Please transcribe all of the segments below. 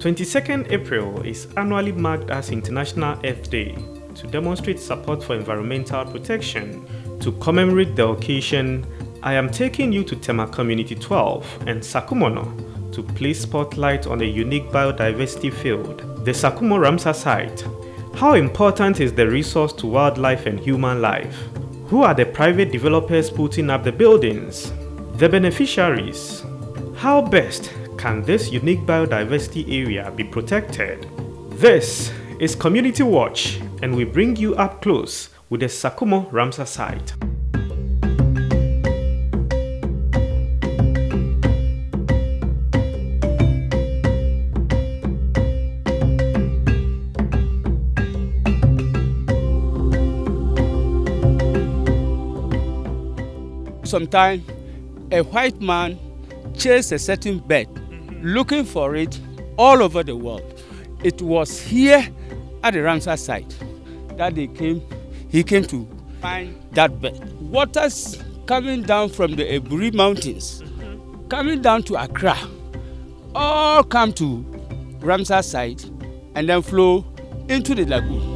22nd April is annually marked as International Earth Day to demonstrate support for environmental protection. To commemorate the occasion, I am taking you to Tema Community 12 and Sakumo to place spotlight on a unique biodiversity field, the Sakumo Ramsar site. How important is the resource to wildlife and human life? Who are the private developers putting up the buildings? The beneficiaries? How best can this unique biodiversity area be protected? This is Community Watch, and we bring you up close with the Sakumo Ramsar site. Sometimes a white man chased a certain bird, looking for it all over the world. It was here at the Ramsar site that he came to find that bird. Waters coming down from the Eburi Mountains, coming down to Accra, all come to Ramsar site and then flow into the lagoon.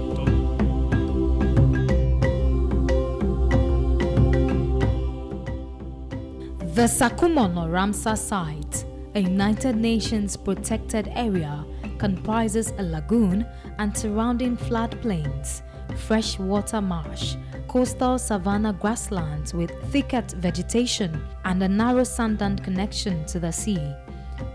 The Sakumo Ramsar site, a United Nations protected area, comprises a lagoon and surrounding floodplains, freshwater marsh, coastal savanna grasslands with thicket vegetation, and a narrow sand-dune connection to the sea.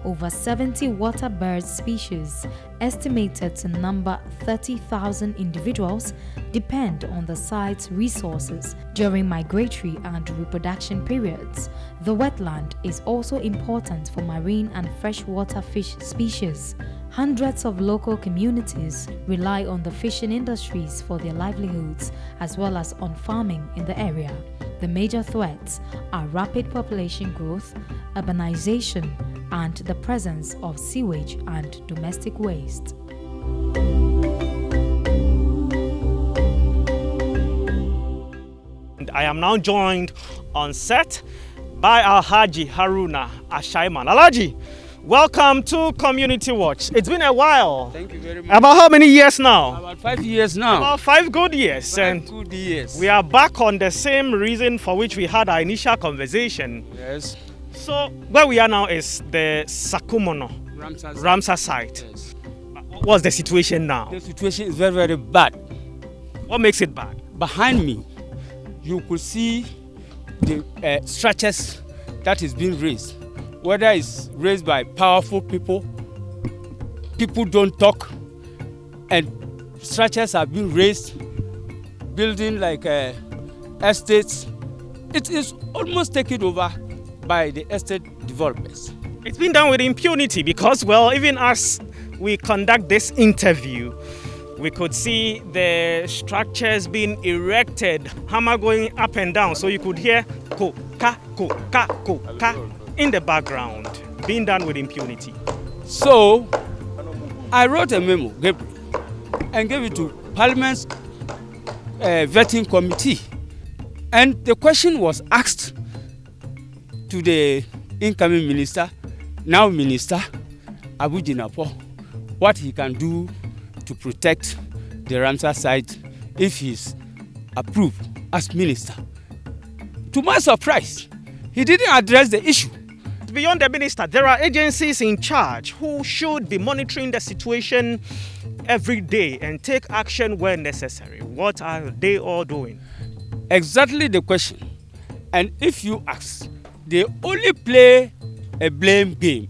Over 70 water bird species, estimated to number 30,000 individuals, depend on the site's resources during migratory and reproduction periods. The wetland is also important for marine and freshwater fish species. Hundreds of local communities rely on the fishing industries for their livelihoods, as well as on farming in the area. The major threats are rapid population growth, urbanization, and the presence of sewage and domestic waste. I am now joined on set by Alhaji Haruna Ashaiman. Alhaji, welcome to Community Watch. It's been a while. Thank you very much. About how many years now? About 5 years now. About 5 good years. Good years. We are back on the same reason for which we had our initial conversation. Yes. So where we are now is the Sakumo Ramsar site. Yes. What's the situation now? The situation is very, very bad. What makes it bad? Behind me, you could see the structures that is being raised. Whether it's raised by powerful people, people don't talk, and structures are being raised, building like estates. It is almost taken over by the estate developers. It's been done with impunity because, well, even as we conduct this interview, we could see the structures being erected, hammer going up and down, so you could hear ko ka in the background, being done with impunity. So I wrote a memo, Gabriel, and gave it to Parliament's vetting committee, and the question was asked to the incoming minister, now Minister Abu Jinapo, what he can do to protect the Ramsar site if he's approved as minister. To my surprise, he didn't address the issue. Beyond the minister, there are agencies in charge who should be monitoring the situation every day and take action where necessary. What are they all doing? Exactly the question. And if you ask, they only play a blame game.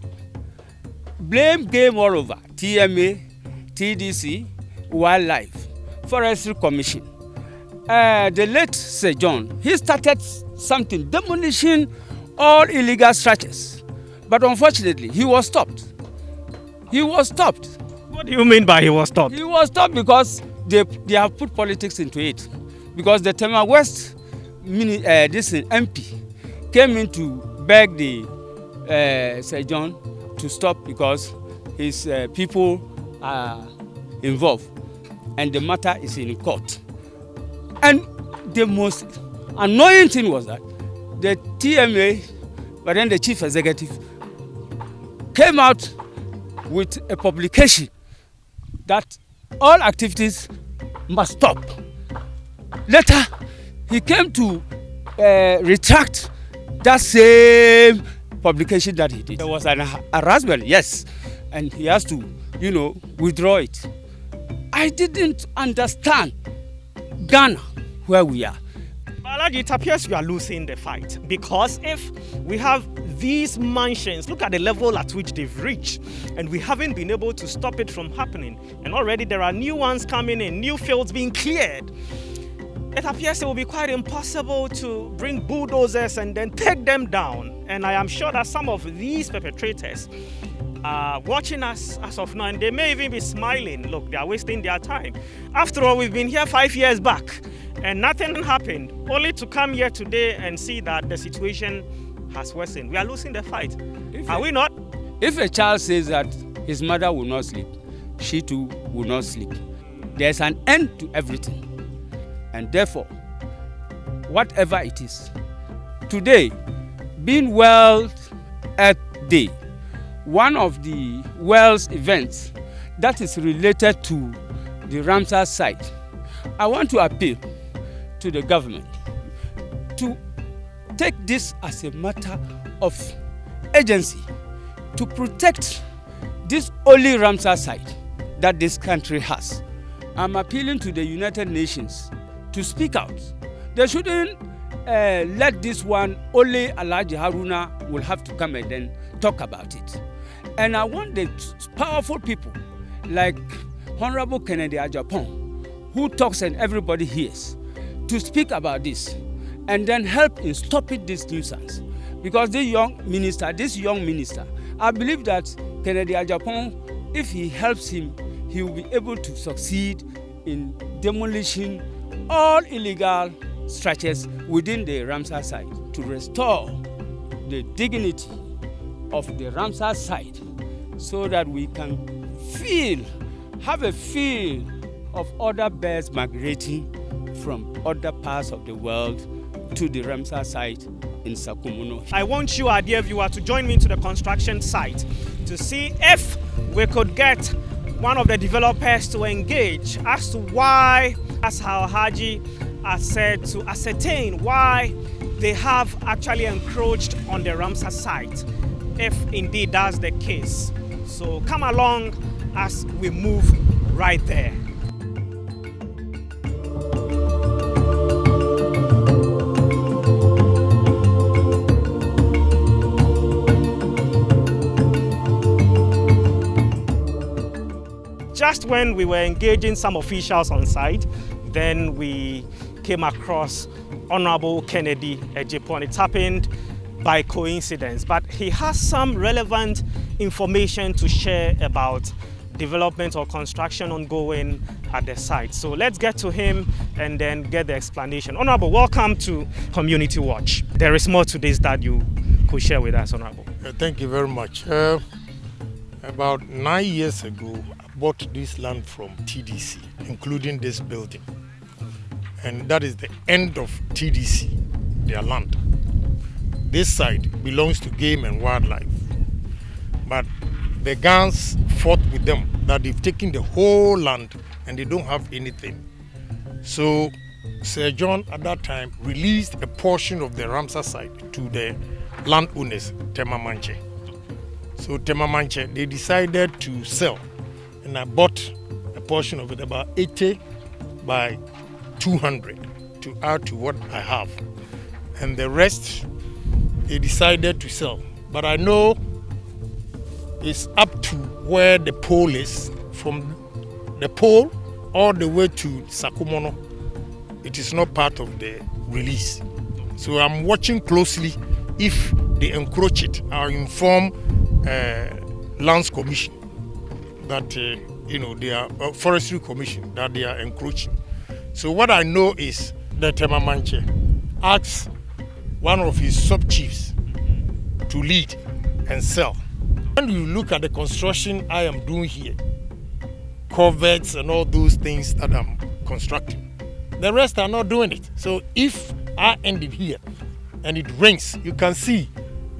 Blame game all over. TMA, TDC, Wildlife, Forestry Commission. The late Sir John, he started something, demolishing all illegal structures. But unfortunately, he was stopped. He was stopped. What do you mean by he was stopped? He was stopped because they have put politics into it. Because the Tema West this MP came in to beg the Sir John to stop because his people are involved and the matter is in court. And the most annoying thing was that the TMA, but then the chief executive, came out with a publication that all activities must stop. Later, he came to retract that same publication that he did. There was an harassment, yes, and he has to, withdraw it. I didn't understand Ghana, where we are. Alaji, it appears we are losing the fight, because if we have these mansions, look at the level at which they've reached, and we haven't been able to stop it from happening, and already there are new ones coming in, new fields being cleared. It appears it will be quite impossible to bring bulldozers and then take them down. And I am sure that some of these perpetrators are watching us as of now, and they may even be smiling. Look, they are wasting their time. After all, we've been here 5 years back and nothing happened, only to come here today and see that the situation has worsened. We are losing the fight. Are we not? If a child says that his mother will not sleep, she too will not sleep. There's an end to everything. And therefore, whatever it is, today, being World Earth Day, one of the world's events that is related to the Ramsar site, I want to appeal to the government to take this as a matter of urgency to protect this only Ramsar site that this country has. I'm appealing to the United Nations to speak out. They shouldn't let this one, only Alhaji Haruna will have to come and then talk about it. And I want the powerful people like Honorable Kennedy Ajapong, who talks and everybody hears, to speak about this and then help in stopping this nuisance. Because this young minister, I believe that Kennedy Ajapong, if he helps him, he will be able to succeed in demolishing all illegal structures within the Ramsar site to restore the dignity of the Ramsar site so that we can have a feel of other birds migrating from other parts of the world to the Ramsar site in Sakumo. I want you, our dear viewer, to join me to the construction site to see if we could get one of the developers to engage as to why, as how Haji has said, to ascertain why they have actually encroached on the Ramsar site, if indeed that's the case. So come along as we move right there. Just when we were engaging some officials on site, then we came across Honorable Kennedy Ejipon. It happened by coincidence, but he has some relevant information to share about development or construction ongoing at the site. So let's get to him and then get the explanation. Honorable, welcome to Community Watch. There is more to this that you could share with us, Honorable. Thank you very much. About 9 years ago, I bought this land from TDC, including this building. And that is the end of TDC, their land. This side belongs to Game and Wildlife. But the Gans fought with them that they've taken the whole land and they don't have anything. So Sir John at that time released a portion of the Ramsar site to the landowners, Tema Manche. So Tema Manche, they decided to sell. And I bought a portion of it, about 80 by 200, to add to what I have. And the rest, they decided to sell. But I know it's up to where the pole is. From the pole all the way to Sakumo, it is not part of the release. So I'm watching closely if they encroach it. I'll inform Lands Commission that, they are Forestry Commission that they are encroaching. So what I know is that Tema Manche asked one of his sub-chiefs to lead and sell. When you look at the construction I am doing here, culverts and all those things that I'm constructing, the rest are not doing it. So if I end it here and it rains, you can see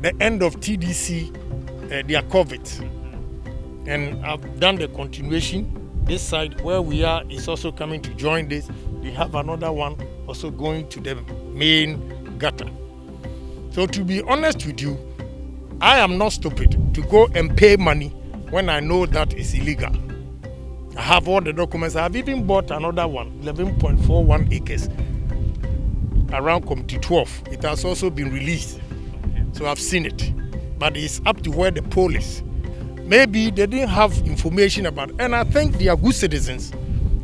the end of TDC, their culverts. And I've done the continuation. This side where we are is also coming to join this. They have another one also going to the main gutter. So to be honest with you, I am not stupid to go and pay money when I know that it's illegal. I have all the documents. I have even bought another one, 11.41 acres around Committee 12. It has also been released. So I've seen it. But it's up to where the pole is. Maybe they didn't have information about it. And I think they are good citizens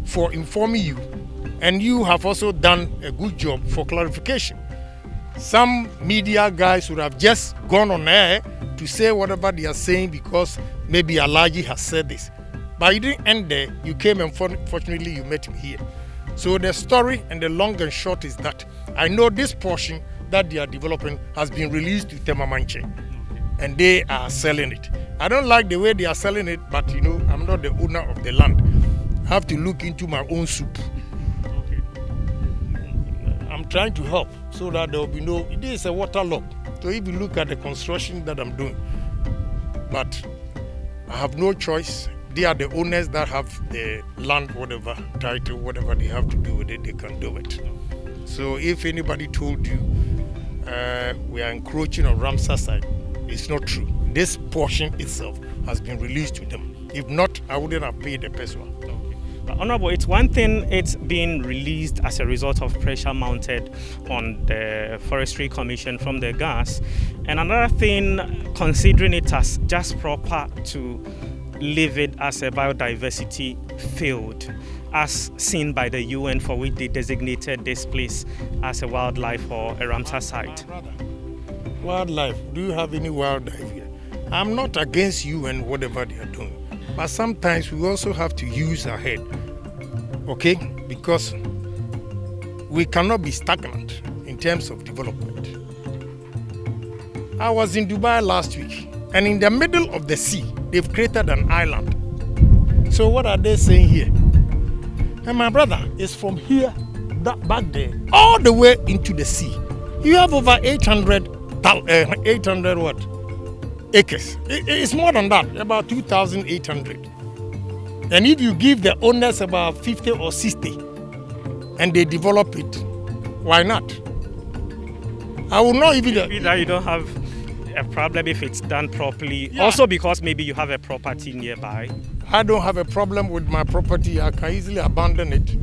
for informing you. And you have also done a good job for clarification. Some media guys would have just gone on air to say whatever they are saying because maybe Alaji has said this. But you didn't end there. You came and fortunately you met me here. So the story and the long and short is that I know this portion that they are developing has been released to Tema Manche. And they are selling it. I don't like the way they are selling it, but you know, I'm not the owner of the land. I have to look into my own soup. Okay. I'm trying to help so that there will be no, it is a waterlogged. So if you look at the construction that I'm doing, but I have no choice. They are the owners that have the land, whatever title, whatever they have to do with it, they can do it. So if anybody told you we are encroaching on Ramsar side, it's not true. This portion itself has been released to them. If not, I wouldn't have paid the person. Honorable, it's one thing it's being released as a result of pressure mounted on the Forestry Commission from the gas, and another thing, considering it as just proper to leave it as a biodiversity field, as seen by the UN, for which they designated this place as a wildlife or a Ramsar site. Wildlife? Do you have any wildlife here? I'm not against you and whatever they are doing. But sometimes we also have to use our head, okay? Because we cannot be stagnant in terms of development. I was in Dubai last week, and in the middle of the sea, they've created an island. So what are they saying here? And my brother is from here, back there, all the way into the sea. You have over 800 what? Acres. It's more than that, about 2,800. And if you give the owners about 50 or 60 and they develop it, why not? I will not even... Maybe that you don't have a problem if it's done properly. Yeah. Also because maybe you have a property nearby. I don't have a problem with my property. I can easily abandon it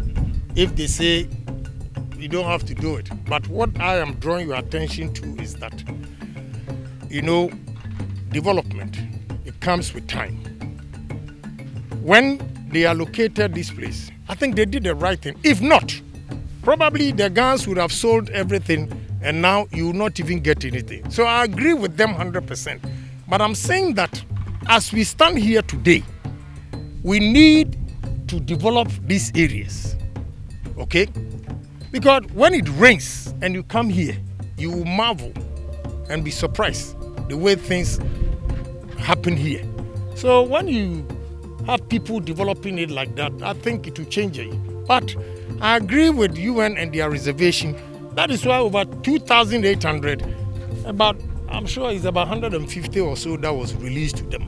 if they say you don't have to do it. But what I am drawing your attention to is that, you know, development, it comes with time. When they allocated this place, I think they did the right thing. If not, probably the guns would have sold everything and now you will not even get anything. So I agree with them 100%. But I'm saying that as we stand here today, we need to develop these areas, okay? Because when it rains and you come here, you will marvel and be surprised the way things happen here. So when you have people developing it like that, I think it will change it. But I agree with UN and their reservation. That is why over 2,800, I'm sure it's about 150 or so that was released to them.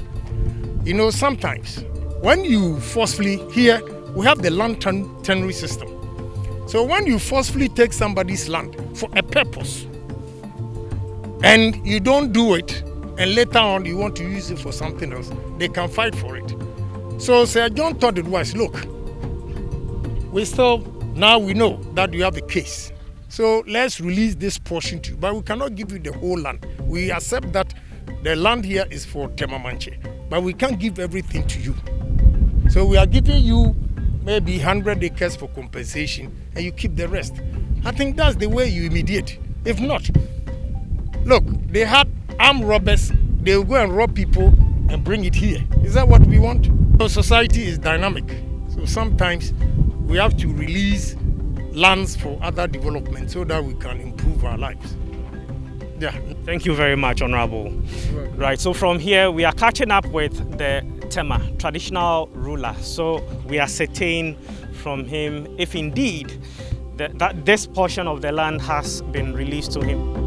You know, sometimes when you forcefully, here we have the land tenure system. So when you forcefully take somebody's land for a purpose and you don't do it, and later on you want to use it for something else, they can fight for it. So Sir John thought it was, look, now we know that you have a case. So let's release this portion to you, but we cannot give you the whole land. We accept that the land here is for Tema Manche, but we can't give everything to you. So we are giving you maybe 100 acres for compensation and you keep the rest. I think that's the way you mediate. If not, look, they had armed robbers, they will go and rob people and bring it here. Is that what we want? So society is dynamic. So sometimes we have to release lands for other development so that we can improve our lives. Yeah. Thank you very much, Honorable. Right, so from here we are catching up with the Tema, traditional ruler. So we ascertain from him if indeed that this portion of the land has been released to him.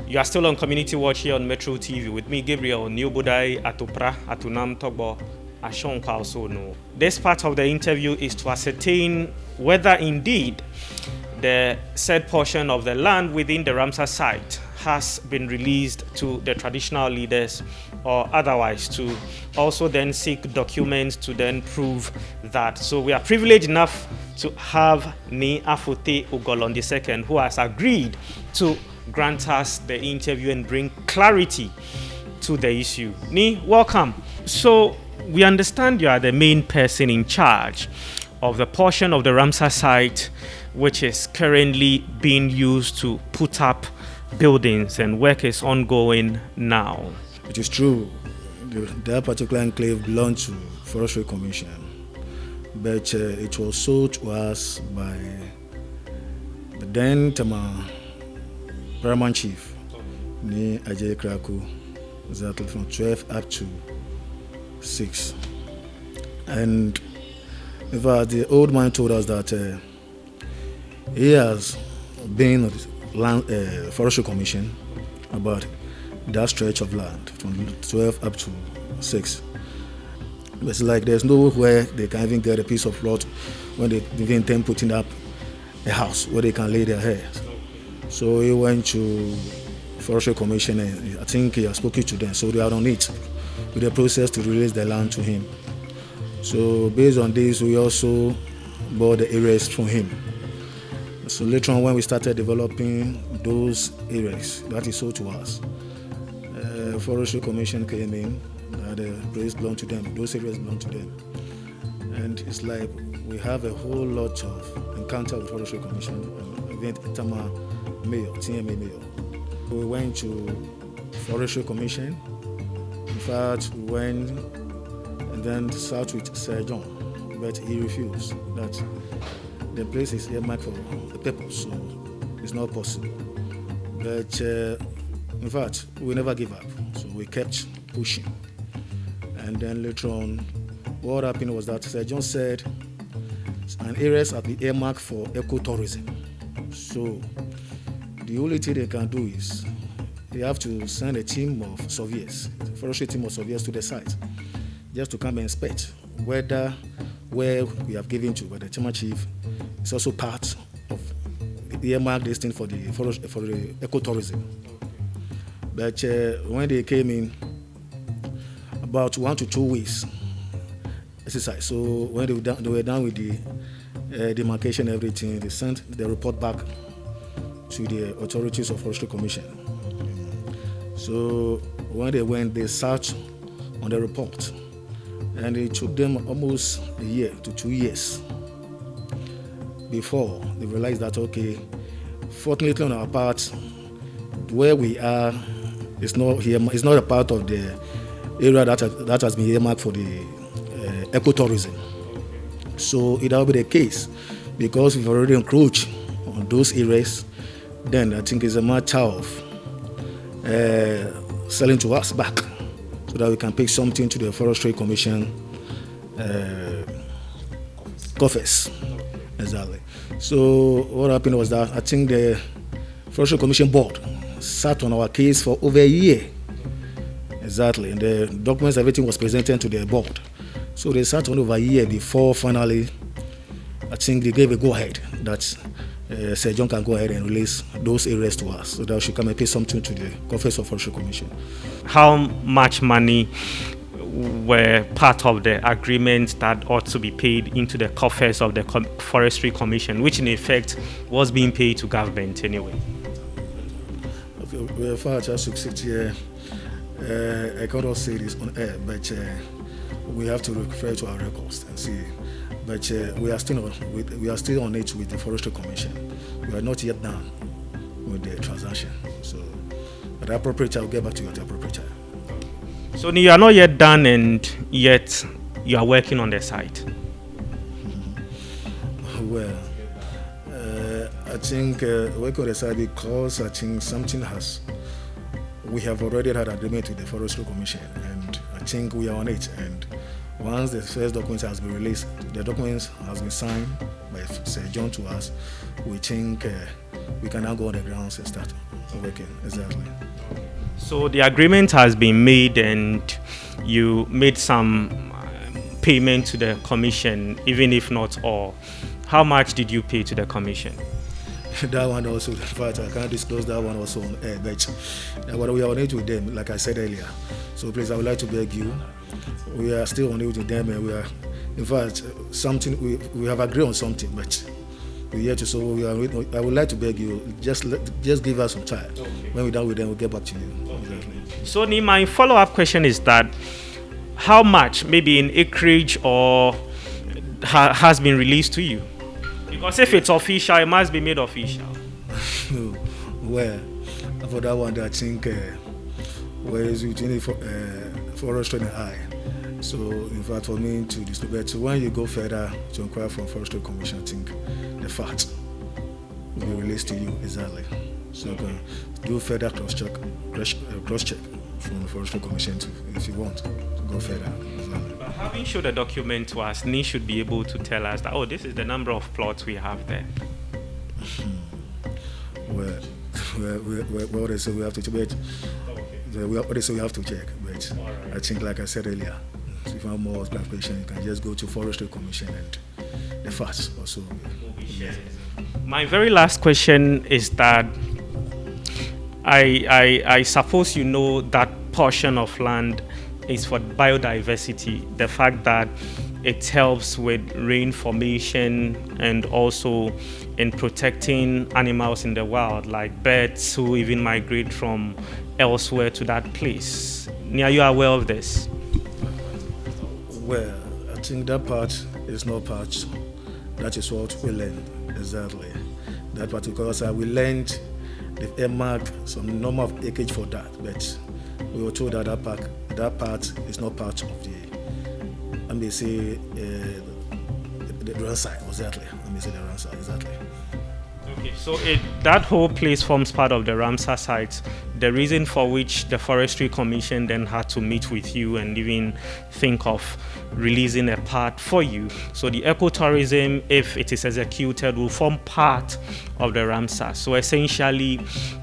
You are still on Community Watch here on Metro TV with me, Gabriel Niobodai, Atopra, Atunam Togbo, Ashon Kausono. This part of the interview is to ascertain whether indeed the said portion of the land within the Ramsar site has been released to the traditional leaders or otherwise, to also then seek documents to then prove that. So we are privileged enough to have Ni Afote Ugolon II, who has agreed to grant us the interview and bring clarity to the issue. Ni, welcome. So we understand you are the main person in charge of the portion of the Ramsar site which is currently being used to put up buildings, and work is ongoing now. It is true. That particular enclave belonged to Forestry Commission, but it was sold to us by the then Paramount Chief, Ni Ajay Kraku, exactly from 12 up to 6. And in fact, the old man told us that he has been on the Forestry Commission about that stretch of land from 12 up to 6. It's like there's nowhere they can even get a piece of plot when they even intend putting up a house where they can lay their heads. So he went to Forestry Commission and I think he has spoken to them. So they are on it with the process to release the land to him. So based on this, we also bought the areas from him. So later on, when we started developing those areas that is sold to us, Forestry Commission came in, the place belonged to them, those areas belong to them. And it's like we have a whole lot of encounter with Forestry Commission, event Tama Mayor, TMA Mayor. We went to Forestry Commission. In fact, we went and then south with Sir John, but he refused that the place is earmarked for the purpose, so it's not possible. But in fact, we never give up, so we kept pushing. And then later on, what happened was that Sir John said an areas are the earmarked for ecotourism. So the only thing they can do is they have to send a team of surveyors, a forestry team of surveyors to the site, just to come and inspect whether where we have given to, but the chairman chief is also part of the earmark listing for the ecotourism. But when they came in, about 1 to 2 weeks exercise. So when they were done with the demarcation and everything, they sent the report back to the authorities of Forestry Commission. So when they went, they searched on the report, and it took them almost a year to 2 years before they realized that, okay, fortunately on our part, where we are is not here, it's not a part of the area that has been earmarked for the ecotourism. So it will be the case, because we've already encroached on those areas, then I think it's a matter of selling to us back, so that we can pay something to the Forestry Commission coffers. Exactly. So what happened was that I think the Forestry Commission board sat on our case for over a year. Exactly. And the documents, everything was presented to the board. So they sat on over a year before finally, I think they gave a go-ahead that Sir John can go ahead and release those areas to us, so that we should come and pay something to the coffers of Forestry Commission. How much money were part of the agreement that ought to be paid into the coffers of the Forestry Commission, which in effect was being paid to government anyway? Well, far as I succeed here, I cannot say this on air, but we have to refer to our records and see. But we are still on it with the Forestry Commission. We are not yet done with the transaction. So, at the appropriate time, I'll get back to you at the appropriate time. So you are not yet done, and yet you are working on the site. Well, I think work on the site because I think we have already had agreement with the Forestry Commission, and I think we are on it. And once the first document has been released, the documents has been signed by Sir John to us, we think we can now go on the grounds and start working. Exactly. So the agreement has been made, and you made some payment to the commission, even if not all. How much did you pay to the commission? That one also, in fact, I can't disclose that one also on air, but what we are on it with them, like I said earlier. So please, I would like to beg you, we are still on it with them, and we are, in fact, something we have agreed on something, but we're here to, so we are. I would like to beg you, just give us some time. Okay. When we're done with them, we'll get back to you. Okay. Exactly. So my follow-up question is that how much, maybe in acreage or has been released to you? Because if it's official, it must be made official. Well, for that one, I think where is between forestry and I. So, in fact, for me to distribute, so when you go further to inquire from Forestry Commission, I think the facts will be released to you exactly. So, you can do further cross-check from the Forestry Commission too, if you want to go further. Exactly. But having showed the document to us, NI should be able to tell us that, oh, this is the number of plots we have there. Well, they say we have to check. They say we have to check, but right. I think, like I said earlier, if you have more clarification, you can just go to Forestry Commission and the facts also. My very last question is that I suppose you know that portion of land is for biodiversity, the fact that it helps with rain formation and also in protecting animals in the wild, like birds who even migrate from elsewhere to that place. Are you aware of this? Well, I think that part is not part. That is what we learned exactly. That particular side, we learned they've earmarked some number of acreage for that, but we were told that that part is not part of the, I may say, the Ramsar, exactly. I may say the Ramsar, exactly. Okay, so that whole place forms part of the Ramsar site. The reason for which the Forestry Commission then had to meet with you and even think of releasing a part for you. So the ecotourism, if it is executed, will form part of the Ramsar. So essentially,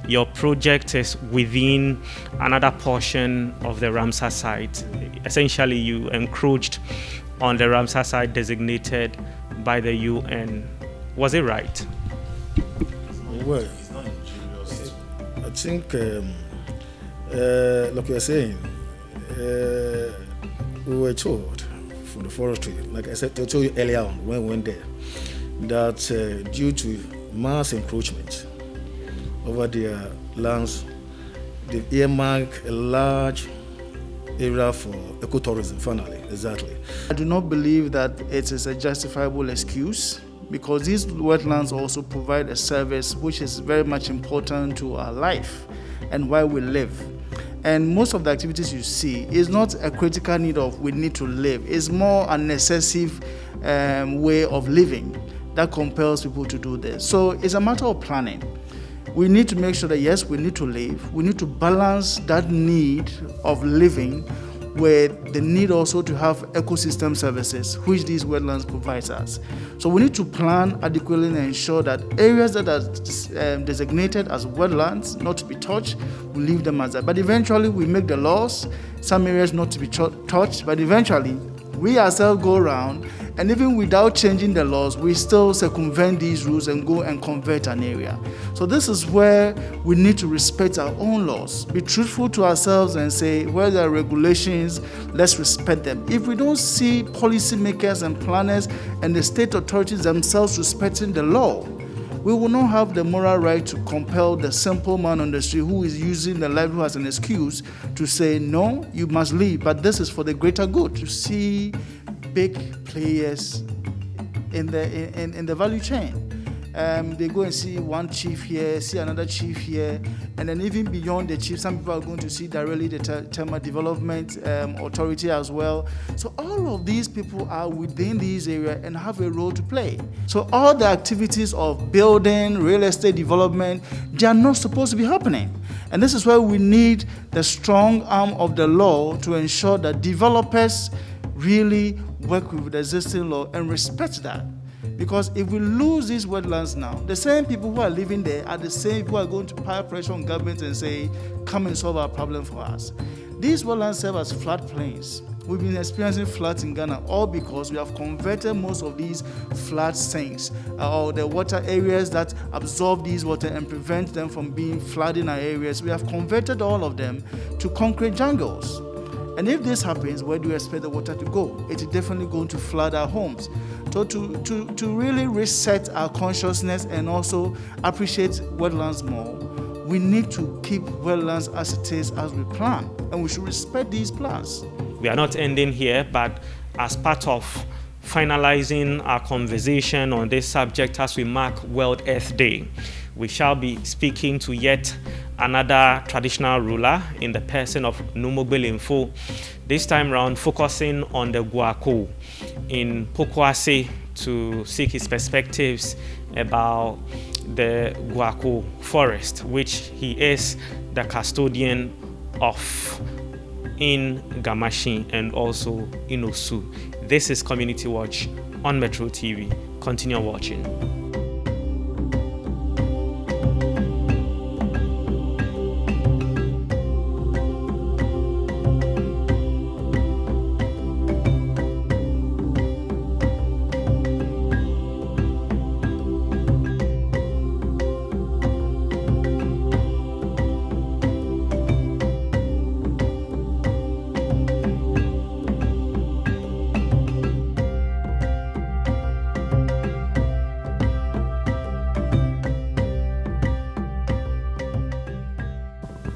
your project is within another portion of the Ramsar site. Essentially, you encroached on the Ramsar site designated by the UN. Was it right? Well, I think, like you are saying, we were told from the forestry, like I said, I told you earlier on when we went there, that due to mass encroachment over their lands, they've earmarked a large area for ecotourism, finally, exactly. I do not believe that it is a justifiable excuse, because these wetlands also provide a service which is very much important to our life and why we live. And most of the activities you see is not a critical need of we need to live. It's more a necessive way of living that compels people to do this. So it's a matter of planning. We need to make sure that yes, we need to live. We need to balance that need of living with the need also to have ecosystem services, which these wetlands provide us. So we need to plan adequately and ensure that areas that are designated as wetlands, not to be touched, we leave them as that. But eventually we make the laws, some areas not to be touched, but eventually we ourselves go around, and even without changing the laws, we still circumvent these rules and go and convert an area. So this is where we need to respect our own laws, be truthful to ourselves and say, where there are regulations, let's respect them. If we don't see policymakers and planners and the state authorities themselves respecting the law, we will not have the moral right to compel the simple man on the street who is using the livelihood as an excuse to say, no, you must leave, but this is for the greater good. To see big players in the value chain. They go and see one chief here, see another chief here, and then even beyond the chief, some people are going to see directly the Tema Development Authority as well. So all of these people are within these areas and have a role to play. So all the activities of building, real estate development, they are not supposed to be happening. And this is why we need the strong arm of the law to ensure that developers really work with the existing law and respect that. Because if we lose these wetlands now, the same people who are living there are the same people who are going to pile pressure on government and say, come and solve our problem for us. These wetlands serve as floodplains. We've been experiencing floods in Ghana all because we have converted most of these flood sinks or the water areas that absorb these water and prevent them from being flooded in our areas. We have converted all of them to concrete jungles. And if this happens, where do you expect the water to go? It is definitely going to flood our homes. So to really reset our consciousness and also appreciate wetlands more, we need to keep wetlands as it is as we plan. And we should respect these plans. We are not ending here, but as part of finalizing our conversation on this subject as we mark World Earth Day, we shall be speaking to yet another traditional ruler in the person of Numogbelimfo, this time round focusing on the Guaco in Pokwase to seek his perspectives about the Guaco forest, which he is the custodian of in Gamashi and also in Osu. This is Community Watch on Metro TV. Continue watching.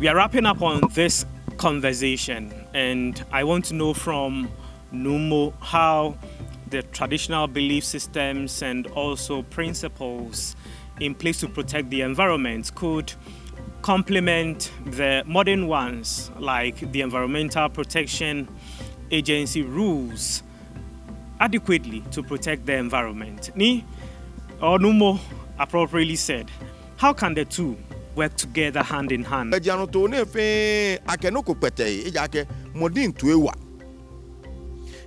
We are wrapping up on this conversation, and I want to know from Numo how the traditional belief systems and also principles in place to protect the environment could complement the modern ones, like the Environmental Protection Agency rules adequately to protect the environment. Ni or Numo appropriately said, how can the two work together hand in hand? Modin tuewa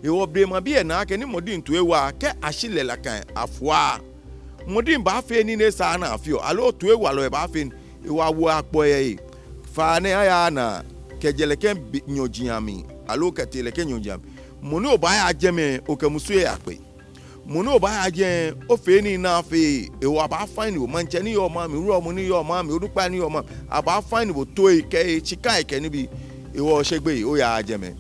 ewo brema bi na ake ni modin tuewa ke ashile la kan afwa modin ba fe ni ne sa na afio alo tuewa lo ba fe ewa wo apo ye fa ne aya na kejele ken nyojiami alo ketele ken nyojiami moni oba ya jeme okamusu ye ape moni oba ya je o fe ni na fe ewa ba fine o manche ni yo ma mi ru omo ni yo ma mi odupa ni yo ma aba fine bo to ike chika ike ni bi ewo segbe o ya jeme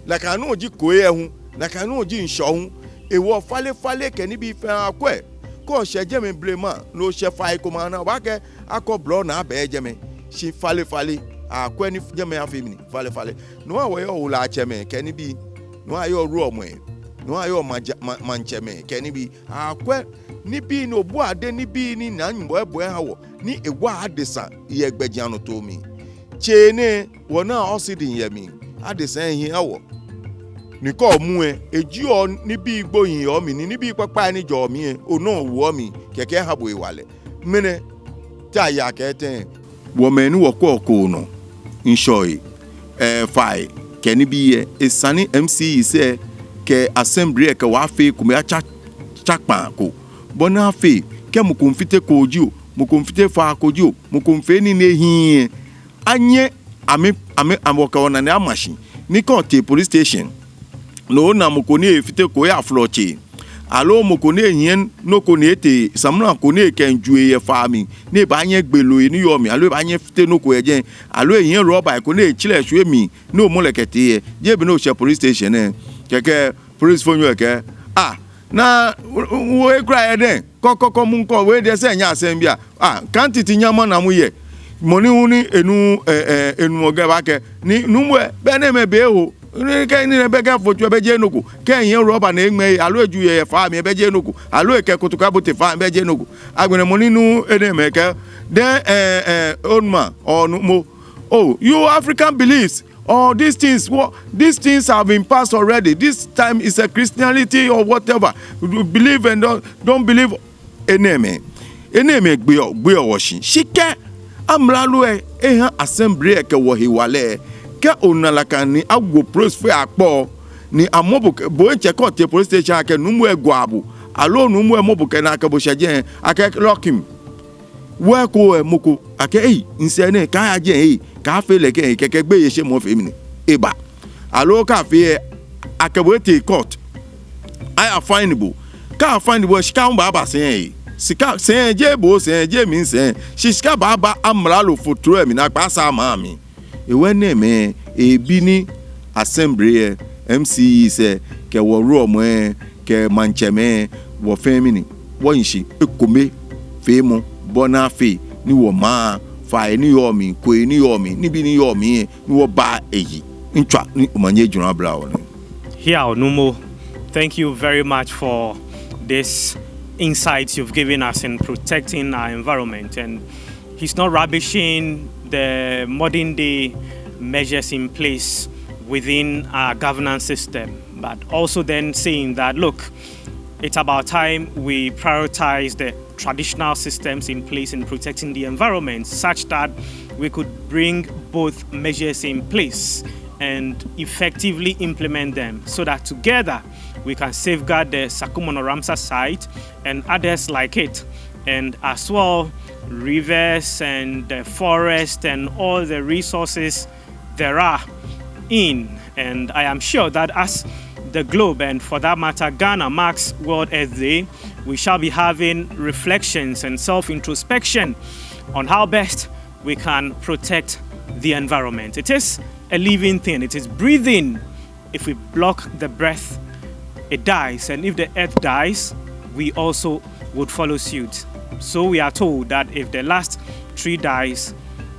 la kanu oji koye hu la kanu oji nsho hu ewo fale ke ni bi fe akwe ko se jeme brema lo se fa iko ma na ba ke akọ blo na ba jeme si fale akwe ni jeme afimini fale no awe yo la cheme ke ni bi no ayo ru omo no ayo mancheme ke ni bi akwe ni bi no bu ade ni bi ni na nbo ebo ha wo ni ewa adesa ye gbejiano to mi chene wona osidin yemi adesen hin awo niko muwe eji o nibi igboyin o mi ni bi papa ni jo mi ono wo mi keke habo iwale mene ta ya keten wo menu wo ko no inshoy fai keni bi esani MC se ke assembly ke wa fe kuma chakpa ko bona fe ke mu konfite ko oji o mu konfite fa ko oji o mu konfe ni nehin anye ame amoka ona na machine ni konte police station lo na mokoni efite ko ya floche alo mokoni ehien no ko ne ete samuna ko ne kenjue ye fami ne ba anye gbelo ni yo mi alo ba anye fite no ko ejen alo ehien roba ko ne chile hwe mi no molekete ye je bi no che police station keke police phone ke na we cry den kokoko mun ko we de se nya asem bia kantiti nyama na mu ye moni uni enu oga ba ke ni numwe be na me be ho ni ke ni be ga fotu be je noku ke yen roba na egme alo eju ye fa mi be je noku alo eke kutuka bote fa be je noku agbere moni nu ene me ke then onma onumo you African beliefs these things have been passed already. This time is a Christianity or whatever. Believe and don't believe. Eneme gbe owoshin shike amralu assembly ke wo hiwale ke onalaka ni agwo prosper akpo ni amobo bo enche court police station ke numu egwabu alo nu mu mo buke na ka bo shaje ake lock him we ko moko ake nse ne ka aje ka fe le ke keke gbe ye se mo fe mi ni eba alo ka fe ake bo te court I findable ka findable shika baba sen sika sen je bo sen je mi sen shika baba amralo fotoro mi na pa sa ma mi ewe ne me ebi ni assembly MCE se ke wo ro mo ke mancheme wo femini wo nshi ekome fe mo bona fe ni wo ma fa ni yo mi ko ni yo mi ni bi ni yo mi ni wo ba eyi ntwa ni omanye djuna bla wo Here Onumo, thank you very much for this insights you've given us in protecting our environment, and he's not rubbishing the modern day measures in place within our governance system, but also then saying that, look, it's about time we prioritize the traditional systems in place in protecting the environment such that we could bring both measures in place and effectively implement them so that together we can safeguard the Sakumo Ramsar site and others like it, and as well rivers and the forest and all the resources there are in. And I am sure that as the globe, and for that matter Ghana, marks World Earth Day, we shall be having reflections and self-introspection on how best we can protect the environment. It is a living thing, it is breathing. If we block the breath, it dies, and if the earth dies, we also would follow suit. So we are told that if the last tree dies,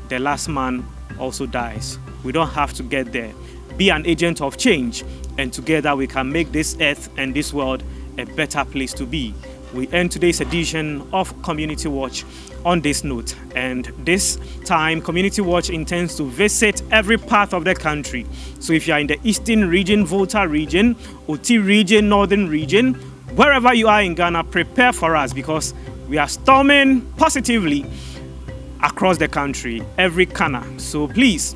the last man also dies. We don't have to get there. Be an agent of change, and together we can make this earth and this world a better place to be. We end today's edition of Community Watch on this note, and this time Community Watch intends to visit every part of the country. So if you are in the eastern region, Volta region, Oti region, northern region, wherever you are in Ghana, prepare for us, because we are storming positively across the country, every corner. So please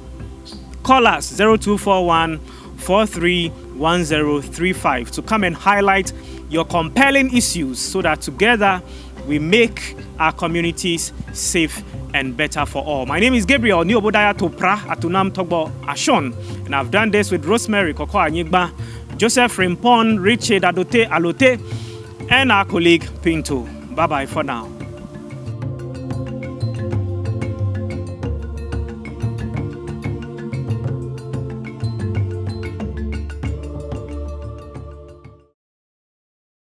call us 0241 431035 to come and highlight your compelling issues so that together we make our communities safe and better for all. My name is Gabriel Niobodaya Topra Atunam Togbo Ashon, and I've done this with Rosemary Koko Anyigba, Joseph Rimpon, Richard Adote Alote, and our colleague Pinto. Bye-bye for now.